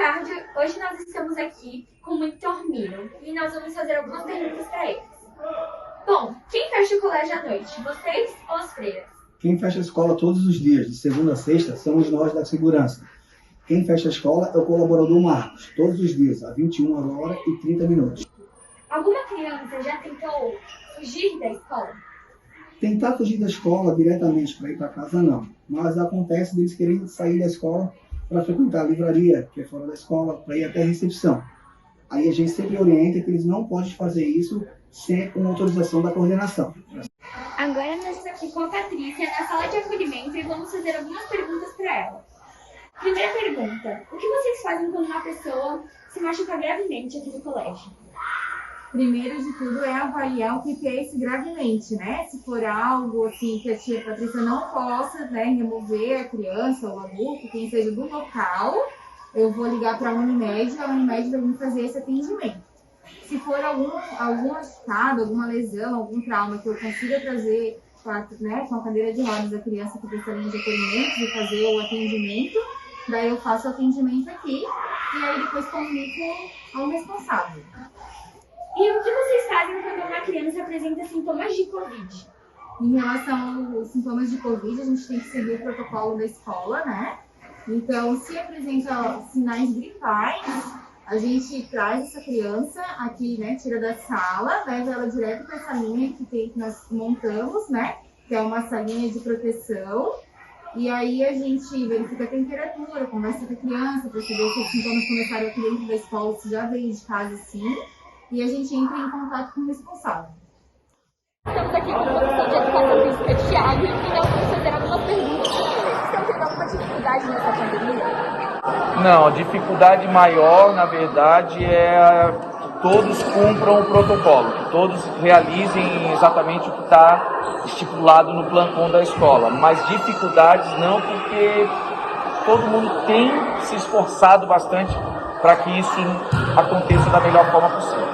tarde, hoje nós estamos aqui com o Monitor Mino e nós vamos fazer algumas perguntas para eles. Bom, quem fecha o colégio à noite, vocês ou as freiras? Quem fecha a escola todos os dias, de segunda a sexta, somos nós da segurança. Quem fecha a escola é o colaborador Marcos, todos os dias, às 21h30. Alguma criança já tentou fugir da escola? Tentar fugir da escola diretamente para ir para casa, não. Mas acontece deles querendo sair da escola para frequentar a livraria, que é fora da escola, para ir até a recepção. Aí a gente sempre orienta que eles não podem fazer isso sem uma autorização da coordenação. Agora nós estamos aqui com a Patrícia na sala de acolhimento e vamos fazer algumas perguntas para ela. Primeira pergunta: o que vocês fazem quando uma pessoa se machuca gravemente aqui no colégio? Primeiro de tudo é avaliar o que é esse gravemente, né? Se for algo assim que a tia Patrícia não possa, né, remover a criança ou o adulto, quem seja do local, eu vou ligar para a Unimed vai vir fazer esse atendimento. Se for algum machucado, alguma lesão, algum trauma que eu consiga trazer, né, com a cadeira de rodas da criança que precisa de acolhimento e fazer o atendimento, daí eu faço o atendimento aqui e aí depois comunico ao responsável. E o que vocês fazem quando uma criança apresenta sintomas de Covid? Em relação aos sintomas de Covid, a gente tem que seguir o protocolo da escola, né? Então, se apresenta sinais gripais, a gente traz essa criança aqui, né? Tira da sala, leva ela direto para essa linha que nós montamos, né? Que é uma salinha de proteção. E aí a gente verifica a temperatura, conversa com a criança para saber se os sintomas começaram aqui dentro da escola, se já veio de casa, sim. E a gente entra em contato com o responsável. Estamos aqui com o professor de Educação Física, Thiago, e nós vamos fazer algumas perguntas. Vocês estão tendo alguma dificuldade nessa pandemia? Não, a dificuldade maior, na verdade, é que todos cumpram o protocolo, que todos realizem exatamente o que está estipulado no plantão da escola. Mas dificuldades não, porque todo mundo tem se esforçado bastante para que isso aconteça da melhor forma possível.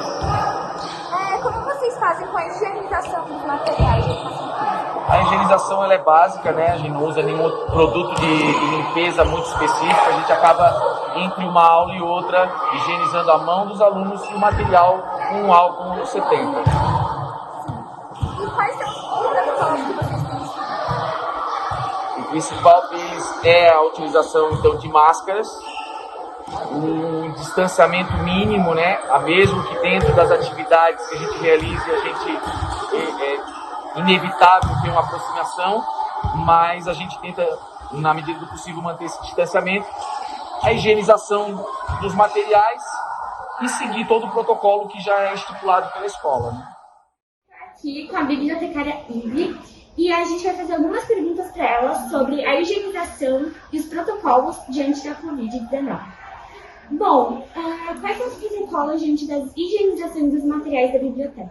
Como vocês fazem com a higienização dos materiais de educação física? A higienização ela é básica, né? A gente não usa nenhum outro produto de limpeza muito específico. A gente acaba, entre uma aula e outra, higienizando a mão dos alunos e o material com álcool 70. E quais são os protocolos que vocês têm estudado? O principal deles é a utilização, então, de máscaras, um distanciamento mínimo, né? Mesmo que dentro das atividades que a gente realize, a gente é inevitável ter uma aproximação, mas a gente tenta, na medida do possível, manter esse distanciamento, a higienização dos materiais e seguir todo o protocolo que já é estipulado pela escola, né? Aqui com a bibliotecária Ivy e a gente vai fazer algumas perguntas para ela sobre a higienização e os protocolos diante da Covid-19. Bom, quais são os protocolos diante das higienizações dos materiais da biblioteca?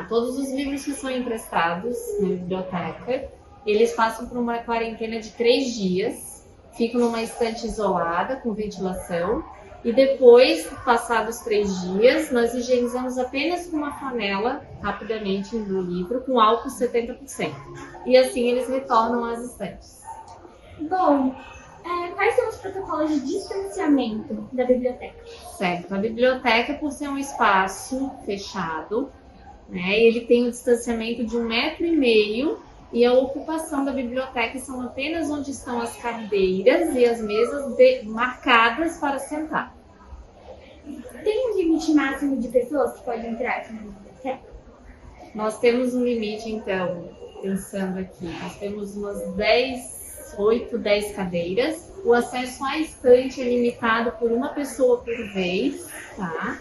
Todos os livros que são emprestados na biblioteca, eles passam por uma quarentena de 3 dias, ficam numa estante isolada, com ventilação, e depois, passados 3 dias, nós higienizamos apenas com uma flanela, rapidamente, no livro, com álcool 70%. E assim eles retornam às estantes. Bom, quais são os protocolos de distanciamento da biblioteca? Certo, a biblioteca, por ser um espaço fechado, né, ele tem um distanciamento de 1,5 m e a ocupação da biblioteca são apenas onde estão as cadeiras e as mesas marcadas para sentar. Tem um limite máximo de pessoas que podem entrar aqui na biblioteca? Nós temos um limite, então, pensando aqui, nós temos umas 8, 10 cadeiras. O acesso à estante é limitado por uma pessoa por vez, tá?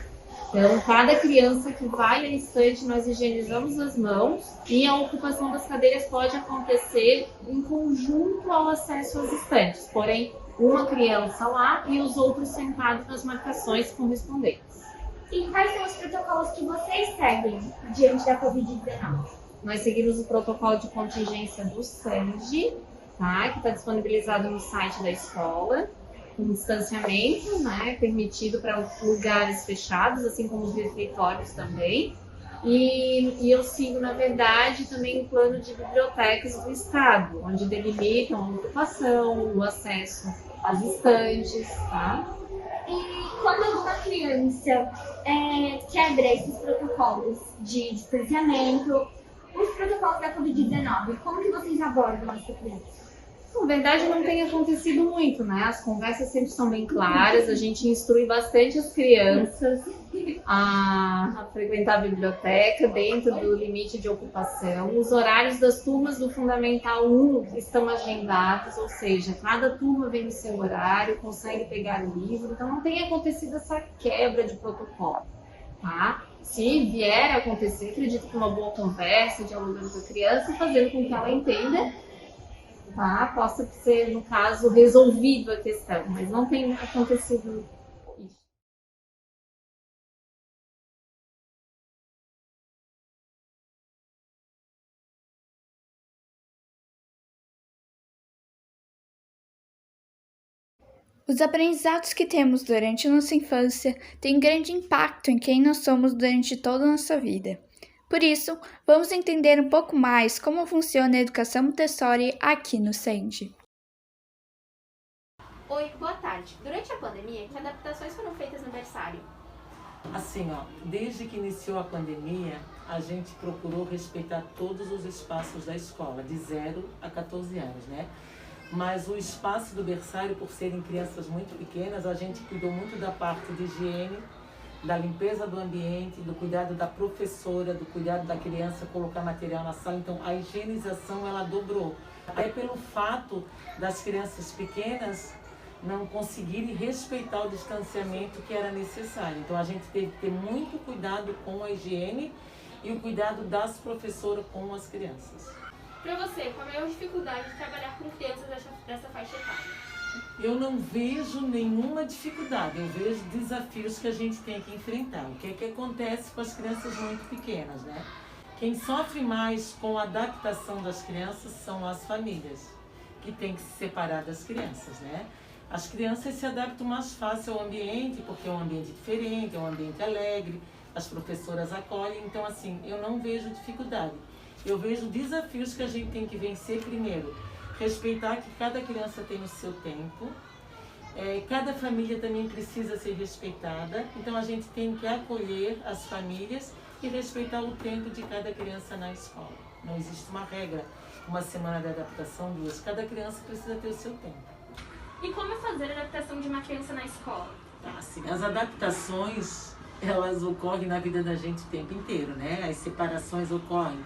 Então, cada criança que vai à estante, nós higienizamos as mãos e a ocupação das cadeiras pode acontecer em conjunto ao acesso às estantes. Porém, uma criança lá e os outros sentados nas marcações correspondentes. E quais são os protocolos que vocês seguem diante da Covid-19? Nós seguimos o protocolo de contingência do SANG, tá? Que está disponibilizado no site da escola, com distanciamento, né? Permitido para lugares fechados, assim como os refeitórios também. E eu sigo, na verdade, também o plano de bibliotecas do Estado, onde delimitam a ocupação, o acesso às estantes, tá? criança quebra esses protocolos de distanciamento, os protocolos da Covid-19, como que vocês abordam essa criança? Na verdade, não tem acontecido muito, né? As conversas sempre são bem claras, a gente instrui bastante as crianças a frequentar a biblioteca dentro do limite de ocupação. Os horários das turmas do Fundamental 1 estão agendados, ou seja, cada turma vem no seu horário, consegue pegar o livro, então não tem acontecido essa quebra de protocolo, tá? Se vier a acontecer, acredito que uma boa conversa, dialogando com a criança e fazendo com que ela entenda, tá? Possa ser, no caso, resolvido a questão, mas não tem acontecido isso. Os aprendizados que temos durante nossa infância têm grande impacto em quem nós somos durante toda a nossa vida. Por isso, vamos entender um pouco mais como funciona a educação Montessori aqui no SEND. Oi, boa tarde. Durante a pandemia, que adaptações foram feitas no berçário? Assim, desde que iniciou a pandemia, a gente procurou respeitar todos os espaços da escola, de 0 a 14 anos, né? Mas o espaço do berçário, por serem crianças muito pequenas, a gente cuidou muito da parte de higiene, da limpeza do ambiente, do cuidado da professora, do cuidado da criança, colocar material na sala. Então, a higienização, ela dobrou. Até pelo fato das crianças pequenas não conseguirem respeitar o distanciamento que era necessário. Então, a gente teve que ter muito cuidado com a higiene e o cuidado das professoras com as crianças. Para você, qual a maior dificuldade de trabalhar com crianças dessa faixa etária? Eu não vejo nenhuma dificuldade, eu vejo desafios que a gente tem que enfrentar. O que é que acontece com as crianças muito pequenas, né? Quem sofre mais com a adaptação das crianças são as famílias, que têm que se separar das crianças, né? As crianças se adaptam mais fácil ao ambiente, porque é um ambiente diferente, é um ambiente alegre, as professoras acolhem, então assim, eu não vejo dificuldade. Eu vejo desafios que a gente tem que vencer primeiro. Respeitar que cada criança tem o seu tempo, cada família também precisa ser respeitada, então a gente tem que acolher as famílias e respeitar o tempo de cada criança na escola. Não existe uma regra, uma semana de adaptação, 2, cada criança precisa ter o seu tempo. E como fazer a adaptação de uma criança na escola? Assim, as adaptações, elas ocorrem na vida da gente o tempo inteiro, né? As separações ocorrem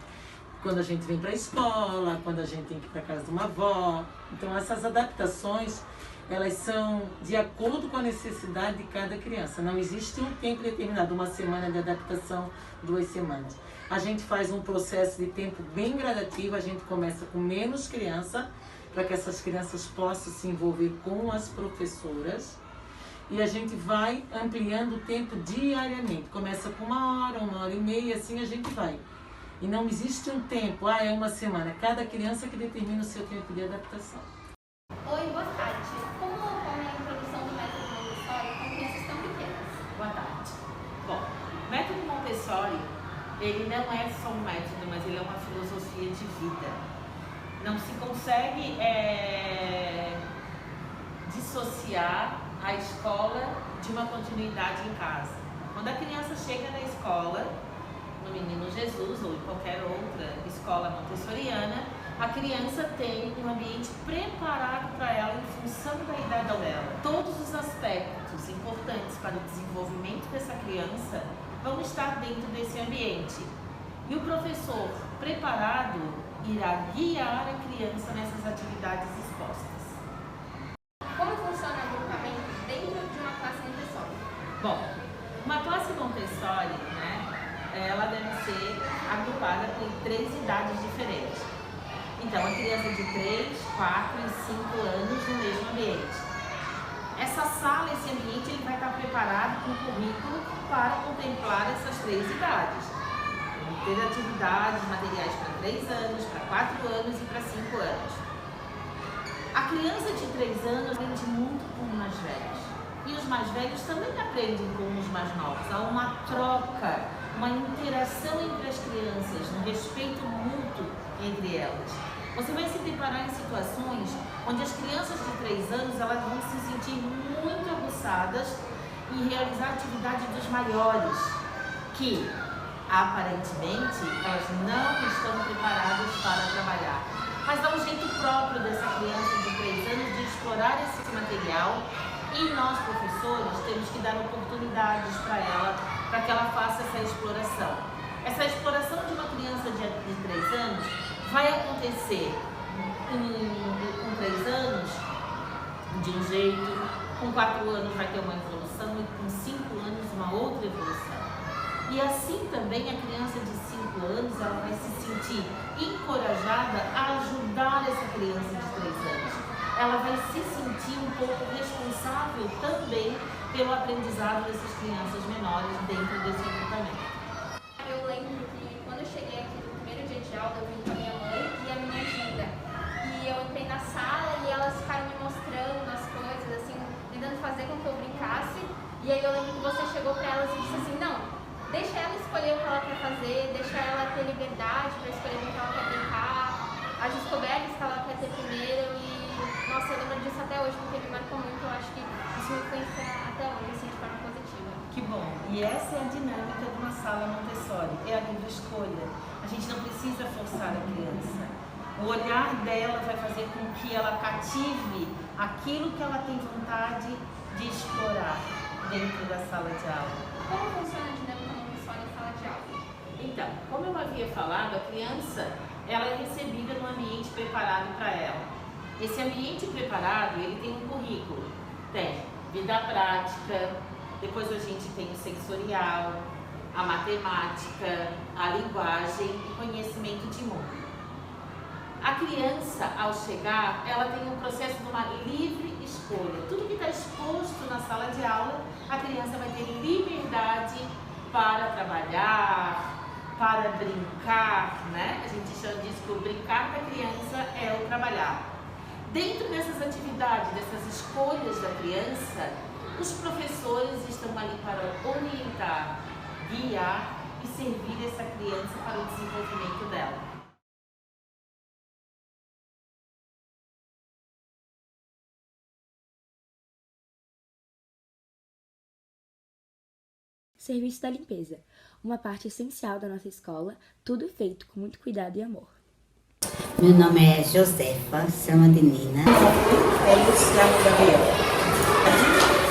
quando a gente vem para a escola, quando a gente tem que ir para casa de uma avó. Então, essas adaptações, elas são de acordo com a necessidade de cada criança. Não existe um tempo determinado, uma semana de adaptação, 2 semanas. A gente faz um processo de tempo bem gradativo, a gente começa com menos criança, para que essas crianças possam se envolver com as professoras. E a gente vai ampliando o tempo diariamente. Começa com 1 hora e meia, assim a gente vai. E não existe um tempo, é uma semana. Cada criança que determina o seu tempo de adaptação. Oi, boa tarde. Como ocorre a introdução do método Montessori com crianças tão pequenas? Boa tarde. Bom, o método Montessori, ele não é só um método, mas ele é uma filosofia de vida. Não se consegue dissociar a escola de uma continuidade em casa. Quando a criança chega na escola, no Menino Jesus ou em qualquer outra escola montessoriana, a criança tem um ambiente preparado para ela em função da idade dela. Todos os aspectos importantes para o desenvolvimento dessa criança vão estar dentro desse ambiente. E o professor preparado irá guiar a criança nessas atividades expostas. Como funciona o agrupamento dentro de uma classe Montessori? Bom, uma classe Montessori, ela deve ser agrupada com 3 idades diferentes. Então, a criança de 3, 4 e 5 anos no mesmo ambiente. Essa sala, esse ambiente, ele vai estar preparado com um currículo para contemplar essas 3 idades. Ter atividades, materiais para 3 anos, para 4 anos e para 5 anos. A criança de 3 anos aprende muito com os mais velhos. E os mais velhos também aprendem com os mais novos. Há uma troca, uma interação entre as crianças, um respeito mútuo entre elas. Você vai se deparar em situações onde as crianças de 3 anos elas vão se sentir muito aguçadas e realizar a atividade dos maiores, que aparentemente elas não estão preparadas para trabalhar. Mas dá um jeito próprio dessa criança de 3 anos de explorar esse material, e nós, professores, temos que dar oportunidades para ela, para que ela faça essa exploração. Essa exploração de uma criança de 3 anos vai acontecer com 3 anos de um jeito, com 4 anos vai ter uma evolução e com 5 anos uma outra evolução. E assim também a criança de 5 anos ela vai se sentir encorajada a ajudar essa criança de 3 anos. Ela vai se sentir um pouco responsável também pelo aprendizado dessas crianças menores dentro desse agrupamento. Eu lembro que quando eu cheguei aqui no primeiro dia de aula, eu vim com a minha mãe e a minha Gilda. E eu entrei na sala e elas ficaram me mostrando as coisas, assim, tentando fazer com que eu brincasse. E aí eu lembro que você chegou para elas e disse assim, não, deixa ela escolher o que ela quer fazer, deixa ela ter liberdade para escolher o que ela quer brincar, as descobertas que ela quer ter primeiro. E, nossa, eu lembro disso até hoje, porque me marcou muito. Eu acho que isso me influencia até hoje, assim, de forma positiva. Que bom! E essa é a dinâmica de uma sala Montessori, é a livre escolha. A gente não precisa forçar a criança. O olhar dela vai fazer com que ela cative aquilo que ela tem vontade de explorar dentro da sala de aula. Como funciona a dinâmica Montessori em sala de aula? Então, como eu havia falado, a criança ela é recebida num ambiente preparado para ela. Esse ambiente preparado, ele tem um currículo. Tem vida prática, depois a gente tem o sensorial, a matemática, a linguagem e conhecimento de mundo. A criança, ao chegar, ela tem um processo de uma livre escolha. Tudo que está exposto na sala de aula, a criança vai ter liberdade para trabalhar, para brincar, né? A gente chama disso que o brincar da criança é o trabalhar. Dentro dessas atividades, dessas escolhas da criança, os professores estão ali para orientar, guiar e servir essa criança para o desenvolvimento dela. Serviço da limpeza, uma parte essencial da nossa escola, tudo feito com muito cuidado e amor. Meu nome é Josefa, chama de Nina.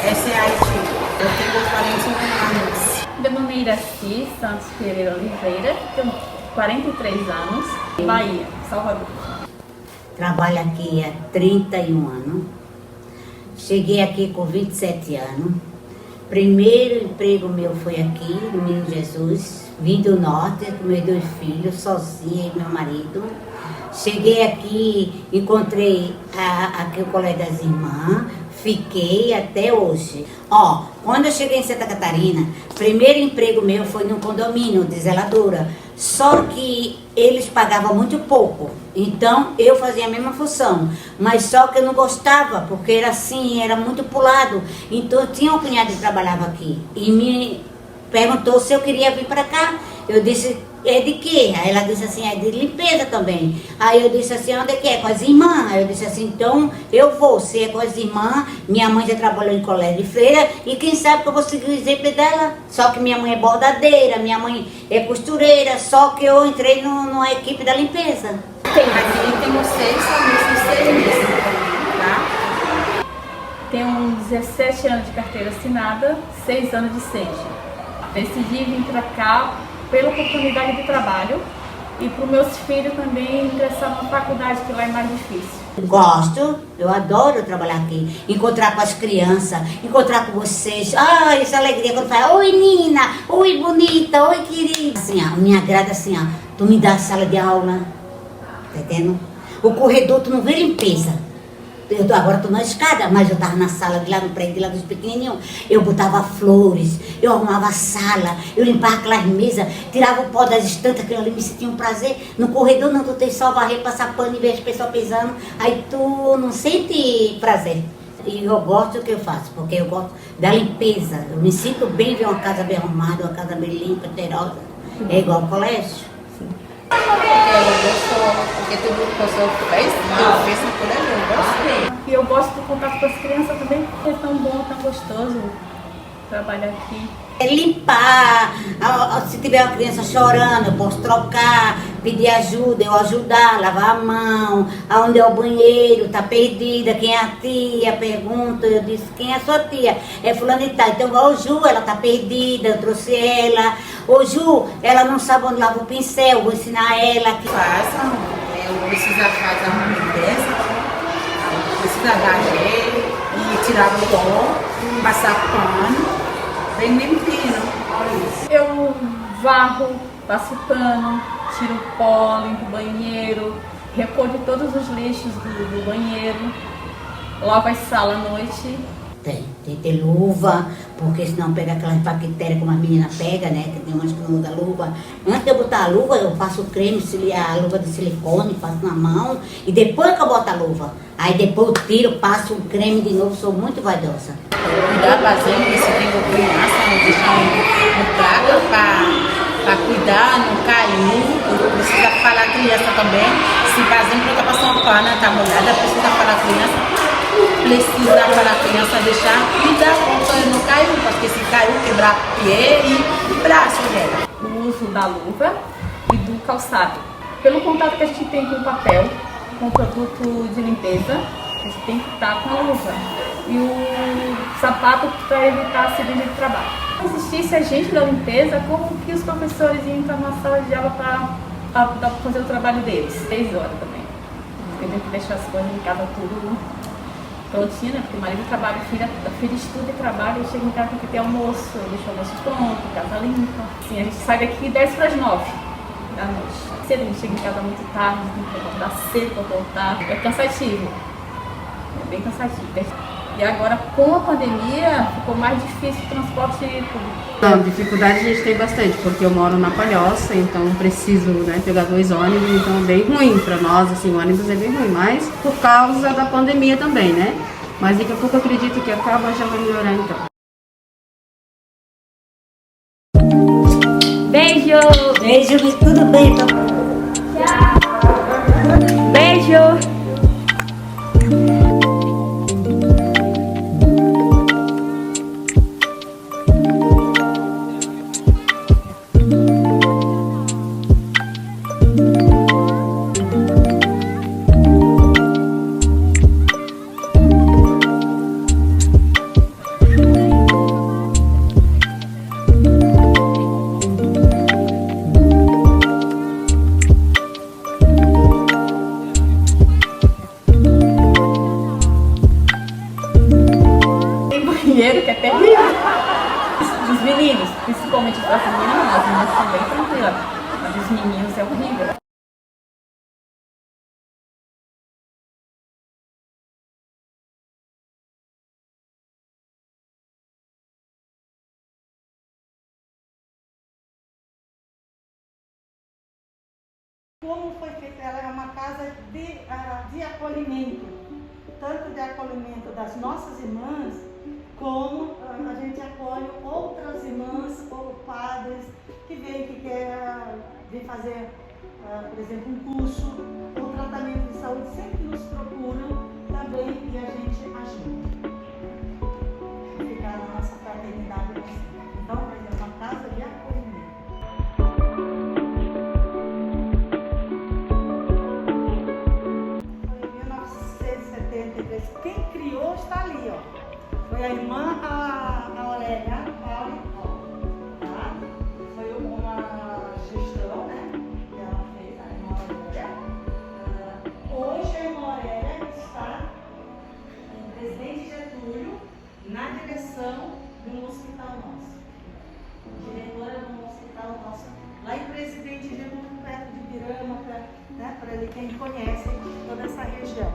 Essa é a Haiti. Eu tenho 41 anos. Meu nome é Iraci Santos Pereira Oliveira, tenho 43 anos, Bahia, Salvador. Trabalho aqui há 31 anos. Cheguei aqui com 27 anos. Primeiro emprego meu foi aqui, no Menino Jesus. Vim do norte com meus 2 filhos, sozinha e meu marido. Cheguei aqui, encontrei aqui o colégio das irmãs, fiquei até hoje. Quando eu cheguei em Santa Catarina, primeiro emprego meu foi num condomínio de zeladora. Só que eles pagavam muito pouco, então eu fazia a mesma função. Mas só que eu não gostava, porque era assim, era muito pulado. Então eu tinha um cunhado que trabalhava aqui e me perguntou se eu queria vir para cá. Eu disse, é de quê? Aí ela disse assim, é de limpeza também. Aí eu disse assim, onde é que é? Com as irmãs. Aí eu disse assim, então eu vou, se é com as irmãs. Minha mãe já trabalhou em colégio de freira e quem sabe que eu vou seguir o exemplo dela. Só que minha mãe é bordadeira, minha mãe é costureira, só que eu entrei numa equipe da limpeza. Aqui temos 6 famílias de serviço, tá? Tenho 17 anos de carteira assinada, 6 anos de SEIGE. Decidi vir para cá pela oportunidade de trabalho e para os meus filhos também ingressar na faculdade, que lá é mais difícil. Gosto, eu adoro trabalhar aqui, encontrar com as crianças, encontrar com vocês. Essa alegria quando fala, oi Nina, oi bonita, oi querida. Assim, me agrada assim, tu me dá a sala de aula, tá entendendo? O corredor tu não vê limpeza. Agora estou na escada, mas eu estava na sala de lá no prédio, lá dos pequenininhos. Eu botava flores, eu arrumava a sala, eu limpava aquelas mesas, tirava o pó das estantes, aquilo ali me sentia um prazer. No corredor não, tu tem só varrer, passar pano e ver as pessoas pisando, aí tu não sente prazer. E eu gosto do que eu faço, porque eu gosto da limpeza. Eu me sinto bem ver uma casa bem arrumada, uma casa bem limpa, cheirosa. É igual ao colégio. Porque tudo que o professor fez, eu fiz no colégio, eu gostei. E eu gosto do contato com as crianças também, porque é tão bom, tão gostoso. trabalha aqui. É limpar, se tiver uma criança chorando, eu posso trocar, pedir ajuda, eu ajudar, lavar a mão, aonde é o banheiro, tá perdida, quem é a tia, pergunta, eu disse, quem é a sua tia? É fulano e tal, então igual o Ju, ela tá perdida, eu trouxe ela, ô Ju, ela não sabe onde lava o pincel, vou ensinar ela. Faça, precisa fazer uma limpeza, precisa varrer e tirar o pó, passar pano. Bem limpinho. Eu varro, passo pano, tiro o pó, limpo o banheiro, recolho todos os lixos do banheiro, lavo as salas à noite. Tem que ter luva, porque senão pega aquelas bactérias como as meninas pegam, né? Que tem umas que não usam luva. Antes de eu botar a luva, eu passo o creme, a luva de silicone, passo na mão e depois que eu boto a luva. Aí depois eu tiro, passo o creme de novo, sou muito vaidosa. Cuidar bastante, se tem criança, não deixar no praga para cuidar, não cair. Precisa falar a criança também. Se por exemplo, está passando pano, está molhada, precisa falar a criança. Precisa para a criança deixar cuidar para não cair, porque se caiu, quebrar o pé e braço dela. O uso da luva e do calçado. Pelo contato que a gente tem com o papel, com o produto de limpeza, a gente tem que estar com a luva. E o sapato para evitar acidente de trabalho. Se existisse agente da limpeza, como que os professores iam entrar na sala de aula para fazer o trabalho deles? 6 horas também. Porque tem que deixar as coisas em casa tudo prontinho, né? Porque o marido trabalha, a filha estuda e trabalha, e chega em casa tem que ter almoço, deixa o almoço pronto, casa limpa. Assim, a gente sai daqui 10 para as 9 da noite. Cedo a gente chega em casa muito tarde, tem que acordar cedo para voltar. É cansativo. É bem cansativo. E agora, com a pandemia, ficou mais difícil o transporte público. Não, dificuldade a gente tem bastante, porque eu moro na Palhoça, então preciso, né, pegar 2 ônibus, então é bem ruim para nós, assim, o ônibus é bem ruim, mas por causa da pandemia também, né? Mas daqui a pouco eu acredito que acaba, já vai melhorar então. Beijo! Beijo, tudo bem, então. Tchau! Beijo! Que é terrível. Dos meninos, principalmente das meninas, as meninas são bem tranquilas, mas dos meninos é horrível. Como foi feita? Ela é uma casa de acolhimento, tanto de acolhimento das nossas irmãs, como a gente acolhe outras irmãs ou padres que vêm, que querem vir fazer, por exemplo, um curso ou tratamento de saúde, sempre nos procuram também e a gente ajuda. Ficar na nossa fraternidade. Então, é uma casa de acolhimento. Foi em 1973. Quem criou está ali, ó. Foi a irmã Aurélia Pauli, tá? Foi uma gestão, né? Que ela fez, a irmã Aurélia. Hoje a irmã Aurélia está em Presidente Getúlio, na direção do hospital nosso. Diretora do hospital nosso, lá em Presidente Getúlio, perto de Pirama, né? Para ele quem conhece toda essa região.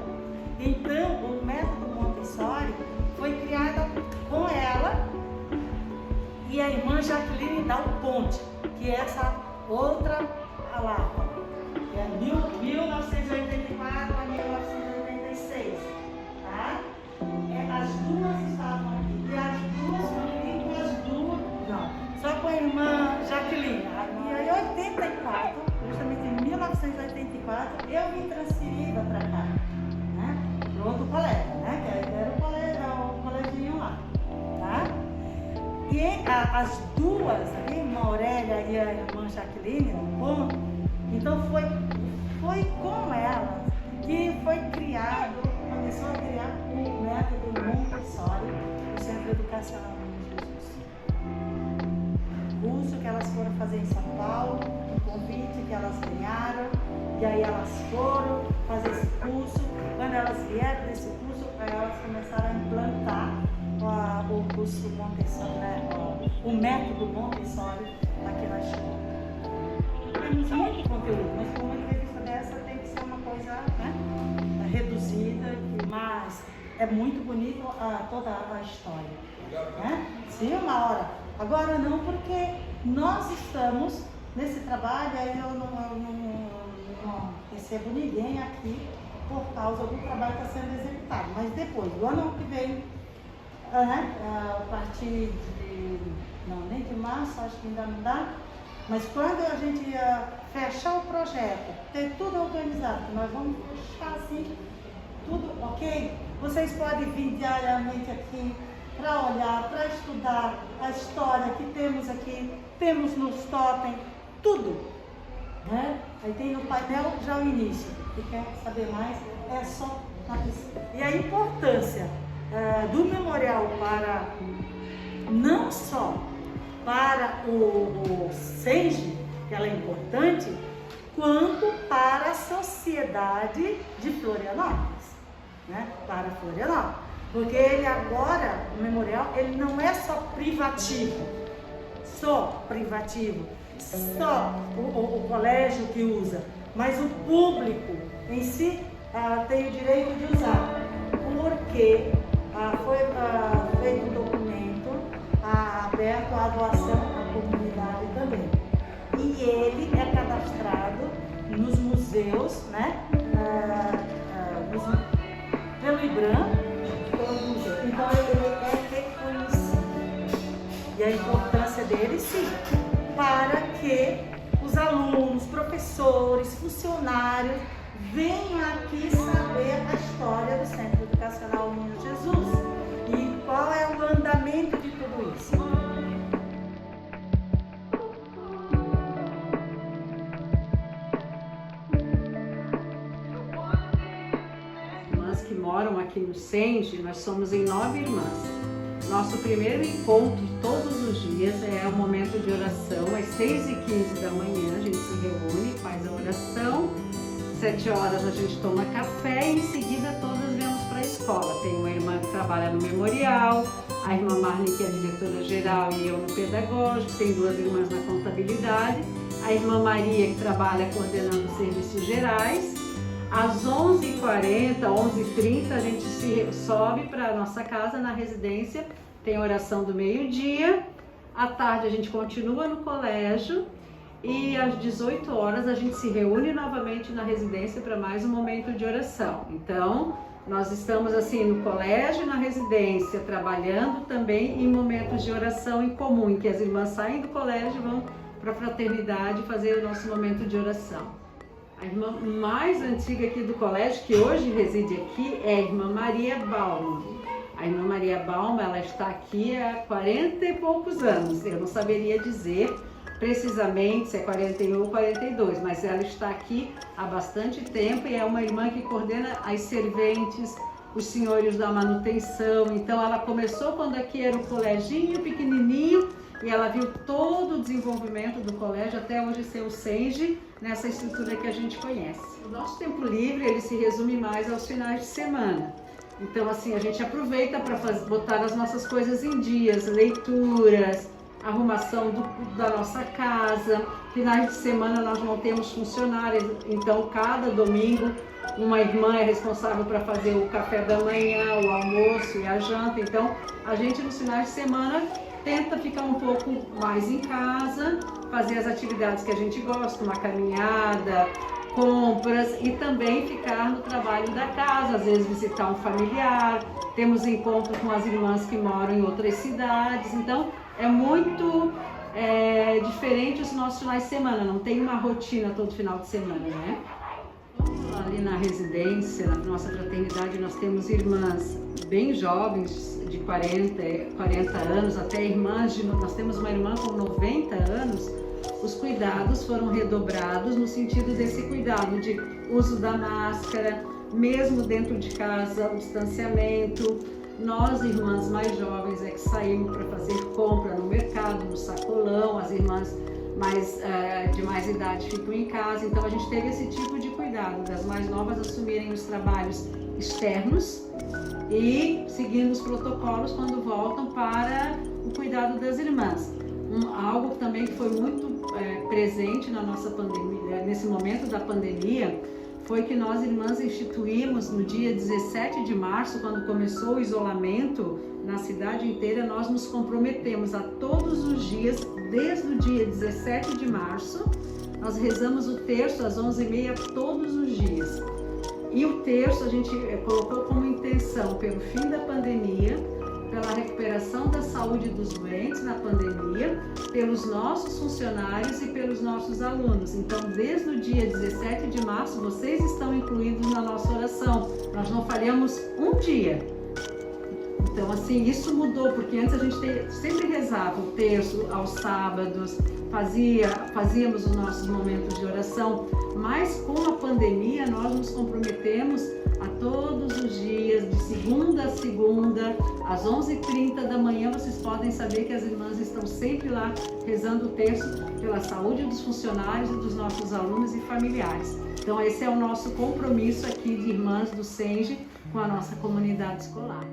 Então, o método Montessori foi criada com ela e a irmã Jaqueline Dal Ponte, que é essa outra palavra, que é 1984 a 1986, tá? As duas estavam aqui, e as duas, não, só com a irmã Jaqueline. E aí, em 84, justamente em 1984, eu vim transferida para cá, né? Para outro colégio, né? Que era o colégio lá, tá? as duas, a irmã Aurélia e a irmã Jaqueline, no ponto, então foi com ela que foi criado, começou a criar o método Montessori, o Centro Educacional Jesus. Curso que elas foram fazer em São Paulo, um convite que elas ganharam, e aí elas foram fazer esse curso. Quando elas vieram desse curso, elas começaram a implantar o curso Montessori, né? O método Montessori aqui na escola. Temos muito conteúdo, mas com uma entrevista dessa tem que ser uma coisa, né, reduzida, mas é muito bonito toda a história. Né? Sim, uma hora. Agora não, porque nós estamos nesse trabalho, aí eu não recebo ninguém aqui por causa do trabalho que está sendo executado. Mas depois, do ano que vem, a partir de, nem de março, acho que ainda não dá, mas quando a gente fechar o projeto, ter tudo organizado, que nós vamos fechar assim, tudo ok, vocês podem vir diariamente aqui para olhar, para estudar a história que temos aqui, temos nos totem, tudo. Né? Aí tem no painel já o início, que quer saber mais, é só e a importância do memorial para não só para o SENGE, que ela é importante, quanto para a sociedade de Florianópolis, né? Para Florianópolis, porque ele agora, o memorial, ele não é só privativo, só o colégio que usa, mas o público em si tem o direito de usar, porque foi feito um documento aberto à doação à comunidade também. E ele é cadastrado nos museus, né? Pelo IBRAM, então ele é reconhecido. E a importância dele, sim, para que os alunos, professores, funcionários venham aqui saber a história do Centro Educacional Menino Jesus e qual é o andamento de tudo isso. Irmãs que moram aqui no SENGE, nós somos em 9 irmãs. Nosso primeiro encontro todos os dias é o momento de oração, às 6h15 da manhã, a gente se reúne, faz a oração, 7 horas a gente toma café e em seguida todas vamos para a escola. Tem uma irmã que trabalha no memorial, a irmã Marlene, que é a diretora-geral, e eu no pedagógico, tem 2 irmãs na contabilidade, a irmã Maria, que trabalha coordenando serviços gerais. Às 11h40, 11h30, a gente sobe para a nossa casa na residência, tem oração do meio-dia, à tarde a gente continua no colégio e às 18 horas a gente se reúne novamente na residência para mais um momento de oração. Então, nós estamos assim no colégio e na residência, trabalhando também em momentos de oração em comum, em que as irmãs saem do colégio e vão para a fraternidade fazer o nosso momento de oração. A irmã mais antiga aqui do colégio, que hoje reside aqui, é a irmã Maria Balma. A irmã Maria Balma, ela está aqui há 40 e poucos anos. Eu não saberia dizer precisamente se é 41 ou 42, mas ela está aqui há bastante tempo e é uma irmã que coordena as serventes, os senhores da manutenção. Então ela começou quando aqui era um coleginho pequenininho, e ela viu todo o desenvolvimento do colégio até hoje ser o SENGE, nessa estrutura que a gente conhece. O nosso tempo livre, ele se resume mais aos finais de semana. Então, assim, a gente aproveita para botar as nossas coisas em dias, leituras, arrumação da nossa casa. Finais de semana nós não temos funcionários, então cada domingo uma irmã é responsável para fazer o café da manhã, o almoço e a janta. Então, a gente nos finais de semana tenta ficar um pouco mais em casa, fazer as atividades que a gente gosta, uma caminhada, compras e também ficar no trabalho da casa, às vezes visitar um familiar, temos encontros com as irmãs que moram em outras cidades, então é muito diferente os nossos finais de semana, não tem uma rotina todo final de semana, né? Vamos lá. ali na residência, na nossa fraternidade, nós temos irmãs bem jovens, de 40 anos, até irmãs, nós temos uma irmã com 90 anos, os cuidados foram redobrados no sentido desse cuidado de uso da máscara, mesmo dentro de casa, o distanciamento. Nós, irmãs mais jovens, é que saímos para fazer compra no mercado, no sacolão, as irmãs de mais idade ficam em casa, então a gente teve esse tipo de cuidado, das mais novas assumirem os trabalhos externos e seguindo os protocolos quando voltam para o cuidado das irmãs. Algo também que foi muito presente na nossa pandemia, nesse momento da pandemia, foi que nós irmãs instituímos no dia 17 de março, quando começou o isolamento na cidade inteira, nós nos comprometemos a todos os dias, desde o dia 17 de março, nós rezamos o terço às 11h30 todos os dias. E o terço a gente colocou como intenção pelo fim da pandemia, pela recuperação da saúde dos doentes na pandemia, pelos nossos funcionários e pelos nossos alunos. Então, desde o dia 17 de março, vocês estão incluídos na nossa oração. Nós não falhamos um dia. Então, assim, isso mudou, porque antes a gente sempre rezava o terço aos sábados, fazíamos os nossos momentos de oração, mas com a pandemia nós nos comprometemos a todos os dias, de segunda a segunda, às 11h30 da manhã, vocês podem saber que as irmãs estão sempre lá rezando o terço pela saúde dos funcionários e dos nossos alunos e familiares. Então esse é o nosso compromisso aqui de irmãs do SENGE com a nossa comunidade escolar.